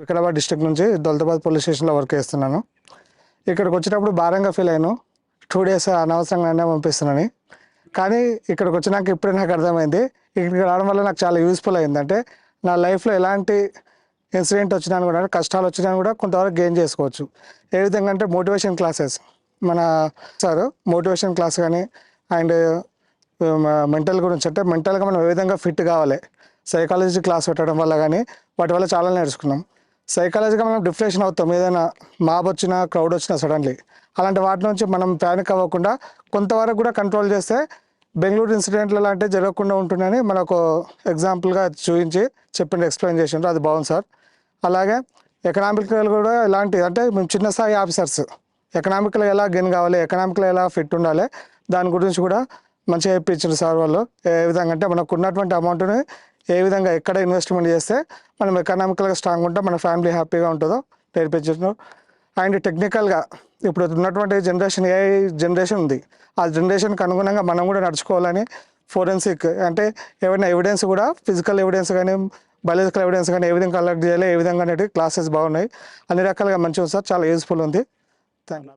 Vikarabad district నుంచి Daulatabad police స్టేషన్లో work చేస్తున్నాను. ఇక్కడికి వచ్చేటప్పుడు భారంగా ఫీల్ అయ్యాను. 2 డేస్ అనవసరంగా అన్నీ పంపిస్తున్నాను. కానీ ఇక్కడికి వచ్చినాక ఇప్పుడే నాకు అర్థమైంది, ఇక్కడికి రావడం వల్ల నాకు చాలా యూస్ఫుల్ అయింది. అంటే నా లైఫ్లో ఎలాంటి ఇన్సిడెంట్ వచ్చినా కూడా, కష్టాలు వచ్చినా కూడా కొంతవరకు గెయిన్ చేసుకోవచ్చు. ఏ విధంగా అంటే మోటివేషన్ క్లాసెస్, మన సార్ మోటివేషన్ క్లాస్ కానీ, అండ్ మెంటల్ గురించి, అంటే మెంటల్గా మనం ఏ విధంగా ఫిట్ కావాలి, సైకాలజీ క్లాస్ పెట్టడం వల్ల కానీ వాటి వల్ల చాలా నేర్చుకున్నాం. సైకాలజీగా మనం డిప్రెషన్ అవుతాం, ఏదైనా మాబ్ వచ్చినా, క్రౌడ్ వచ్చినా సడన్లీ. అలాంటి వాటి నుంచి మనం ప్యానిక్ అవ్వకుండా కొంతవరకు కూడా కంట్రోల్ చేస్తే బెంగళూరు ఇన్సిడెంట్లు లాంటివి జరగకుండా ఉంటుందని మనకు ఎగ్జాంపుల్గా చూపించి చెప్పింది, ఎక్స్ప్లెయిన్ చేసిండ్రు. అది బాగుంది సార్. అలాగే ఎకనామికల్ కూడా ఇలాంటి, అంటే మేము చిన్న స్థాయి ఆఫీసర్స్ ఎకనామికల్ ఎలా గెయిన్ కావాలి, ఎకనామికల్ ఎలా ఫిట్ ఉండాలి, దాని గురించి కూడా మంచిగా చెప్పించారు సార్ వాళ్ళు. ఏ విధంగా అంటే మనకు ఉన్నటువంటి అమౌంట్ని ఏ విధంగా ఎక్కడ ఇన్వెస్ట్మెంట్ చేస్తే మనం ఎకనామికల్గా స్ట్రాంగ్ ఉంటాం, మన ఫ్యామిలీ హ్యాపీగా ఉంటుందో నేర్పించారు. అండ్ టెక్నికల్గా ఇప్పుడు ఉన్నటువంటి జనరేషన్, ఏ జనరేషన్ ఉంది, ఆ జనరేషన్కి అనుగుణంగా మనం కూడా నడుచుకోవాలని ఫోరెన్సిక్, అంటే ఏమైనా ఎవిడెన్స్ కూడా, ఫిజికల్ ఎవిడెన్స్ కానీ బయాలజికల్ ఎవిడెన్స్ కానీ ఏ విధంగా కలెక్ట్ చేయాలి, ఏ విధంగా అనేది క్లాసెస్ బాగున్నాయి. అన్ని రకాలుగా మంచిగా ఉంది సార్, చాలా యూస్ఫుల్ ఉంది. Thank you.